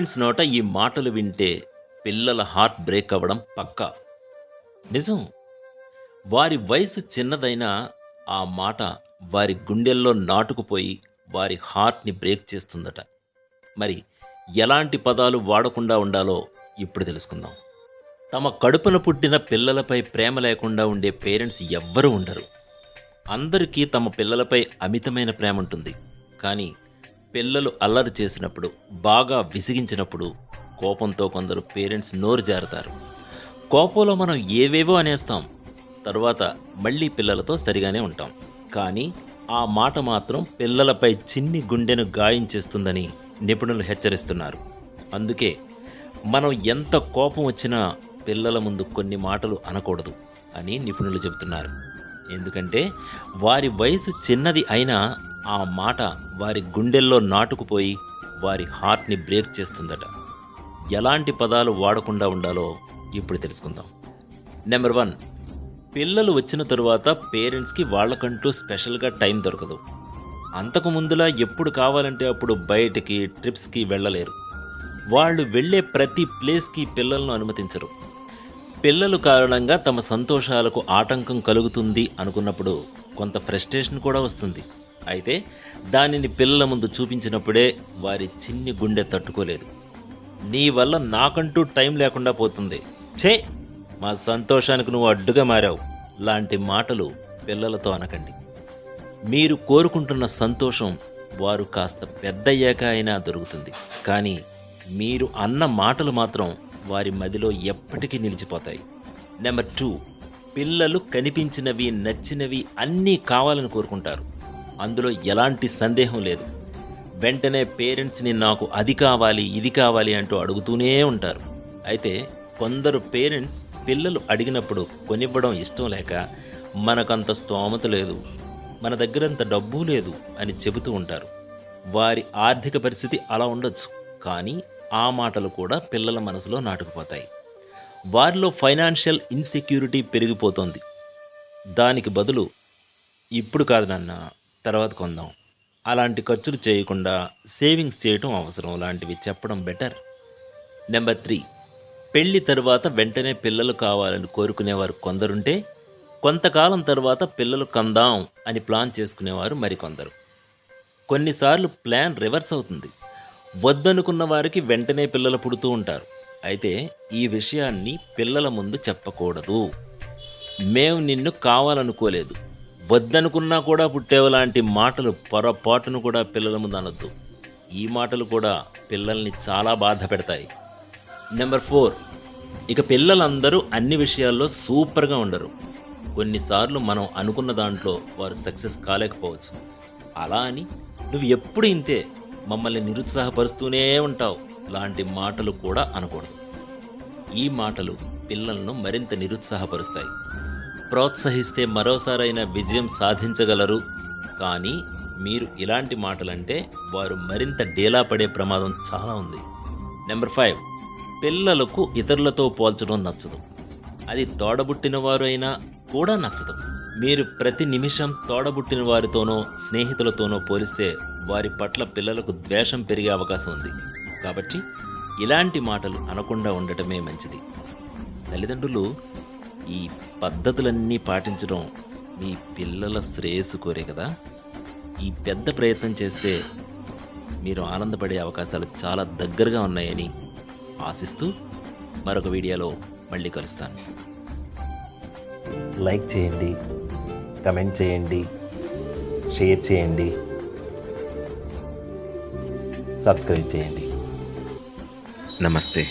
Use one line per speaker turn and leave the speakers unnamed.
Parents నోట ఈ మాటలు వింటే పిల్లల హార్ట్ బ్రేక్ అవ్వడం పక్కా. నిజం. వారి వయసు చిన్నదైనా ఆ మాట వారి గుండెల్లో నాటుకుపోయి వారి హార్ట్‌ని బ్రేక్ చేస్తుందట. మరి ఎలాంటి పదాలు వాడకుండా ఉండాలో ఇప్పుడు తెలుసుకుందాం. తమ కడుపున పుట్టిన పిల్లలపై ప్రేమ లేకుండా ఉండే పేరెంట్స్ ఎవ్వరూ ఉండరు. అందరికీ తమ పిల్లలపై అమితమైన ప్రేమ ఉంటుంది. కానీ పిల్లలు అల్లరి చేసినప్పుడు, బాగా విసిగించినప్పుడు కోపంతో కొందరు పేరెంట్స్ నోరు జారుతారు. కోపంలో మనం ఏవేవో అనేస్తాం. తరువాత మళ్ళీ పిల్లలతో సరిగానే ఉంటాం. కానీ ఆ మాట మాత్రం పిల్లలపై చిన్ని గుండెను గాయం చేస్తుందని నిపుణులు హెచ్చరిస్తున్నారు. అందుకే మనం ఎంత కోపం వచ్చినా పిల్లల ముందు కొన్ని మాటలు అనకూడదు అని నిపుణులు చెబుతున్నారు. ఎందుకంటే వారి వయసు చిన్నది అయినా ఆ మాట వారి గుండెల్లో నాటుకుపోయి వారి హార్ట్ని బ్రేక్ చేస్తుందట. ఎలాంటి పదాలు వాడకుండా ఉండాలో ఇప్పుడు తెలుసుకుందాం. నెంబర్ 1, పిల్లలు వచ్చిన తరువాత పేరెంట్స్కి వాళ్ళకంటూ స్పెషల్గా టైం దొరకదు. అంతకు ముందులా ఎప్పుడు కావాలంటే అప్పుడు బయటికి ట్రిప్స్కి వెళ్ళలేరు. వాళ్ళు వెళ్ళే ప్రతి ప్లేస్కి పిల్లలను అనుమతించరు. పిల్లలు కారణంగా తమ సంతోషాలకు ఆటంకం కలుగుతుంది అనుకున్నప్పుడు కొంత ఫ్రస్ట్రేషన్ కూడా వస్తుంది. అయితే దానిని పిల్లల ముందు చూపించినప్పుడే వారి చిన్ని గుండె తట్టుకోలేదు. నీ వల్ల నాకంటూ టైం లేకుండా పోతుంది, ఛే, మా సంతోషానికి నువ్వు అడ్డుగా మారావు లాంటి మాటలు పిల్లలతో అనకండి. మీరు కోరుకుంటున్న సంతోషం వారు కాస్త పెద్దయ్యాక అయినా దొరుకుతుంది. కానీ మీరు అన్న మాటలు మాత్రం వారి మదిలో ఎప్పటికీ నిలిచిపోతాయి. నెంబర్ 2, పిల్లలు కనిపించినవి, నచ్చినవి అన్నీ కావాలని కోరుకుంటారు. అందులో ఎలాంటి సందేహం లేదు. వెంటనే పేరెంట్స్ని నాకు అది కావాలి, ఇది కావాలి అంటూ అడుగుతూనే ఉంటారు. అయితే కొందరు పేరెంట్స్ పిల్లలు అడిగినప్పుడు కొనివ్వడం ఇష్టం లేక, మనకంత స్తోమత లేదు, మన దగ్గరంత డబ్బు లేదు అని చెబుతూ ఉంటారు. వారి ఆర్థిక పరిస్థితి అలా ఉండొచ్చు. కానీ ఆ మాటలు కూడా పిల్లల మనసులో నాటుకుపోతాయి. వారిలో ఫైనాన్షియల్ ఇన్సెక్యూరిటీ పెరిగిపోతుంది. దానికి బదులు ఇప్పుడు కాదు నాన్న, తర్వాత కొందాం, అలాంటి ఖర్చులు చేయకుండా సేవింగ్స్ చేయటం అవసరం లాంటివి చెప్పడం బెటర్. నెంబర్ 3, పెళ్లి తరువాత వెంటనే పిల్లలు కావాలని కోరుకునేవారు కొందరుంటే, కొంతకాలం తర్వాత పిల్లలు కందాం అని ప్లాన్ చేసుకునేవారు మరికొందరు. కొన్నిసార్లు ప్లాన్ రివర్స్ అవుతుంది. వద్దనుకున్న వారికి వెంటనే పిల్లలు పుడుతూ ఉంటారు. అయితే ఈ విషయాన్ని పిల్లల ముందు చెప్పకూడదు. మేము నిన్ను కావాలనుకోలేదు, వద్దనుకున్నా కూడా పుట్టేవ లాంటి మాటలు పొరపాటును కూడా పిల్లల ముందు అనొద్దు. ఈ మాటలు కూడా పిల్లల్ని చాలా బాధ పెడతాయి. నెంబర్ 4, ఇక పిల్లలందరూ అన్ని విషయాల్లో సూపర్గా ఉండరు. కొన్నిసార్లు మనం అనుకున్న దాంట్లో వారు సక్సెస్ కాలేకపోవచ్చు. అలా అని నువ్వు ఎప్పుడు ఇంతే, మమ్మల్ని నిరుత్సాహపరుస్తూనే ఉంటావు లాంటి మాటలు కూడా అనకూడదు. ఈ మాటలు పిల్లలను మరింత నిరుత్సాహపరుస్తాయి. ప్రోత్సహిస్తే మరోసారైనా విజయం సాధించగలరు. కానీ మీరు ఇలాంటి మాటలంటే వారు మరింత డేలా పడే ప్రమాదం చాలా ఉంది. నెంబర్ 5, పిల్లలకు ఇతరులతో పోల్చడం నచ్చదు. అది తోడబుట్టిన వారు అయినా కూడా నచ్చదు. మీరు ప్రతి నిమిషం తోడబుట్టిన వారితోనో స్నేహితులతోనో పోలిస్తే వారి పట్ల పిల్లలకు ద్వేషం పెరిగే అవకాశం ఉంది. కాబట్టి ఇలాంటి మాటలు అనకుండా ఉండటమే మంచిది. తల్లిదండ్రులు ఈ పద్ధతులన్నీ పాటించడం మీ పిల్లల శ్రేయస్సు కోరే కదా. ఈ పెద్ద ప్రయత్నం చేస్తే మీరు ఆనందపడే అవకాశాలు చాలా దగ్గరగా ఉన్నాయని ఆశిస్తూ మరొక వీడియోలో మళ్ళీ కలుస్తాను. లైక్ చేయండి, కమెంట్ చేయండి, షేర్ చేయండి, సబ్స్క్రైబ్ చేయండి. నమస్తే.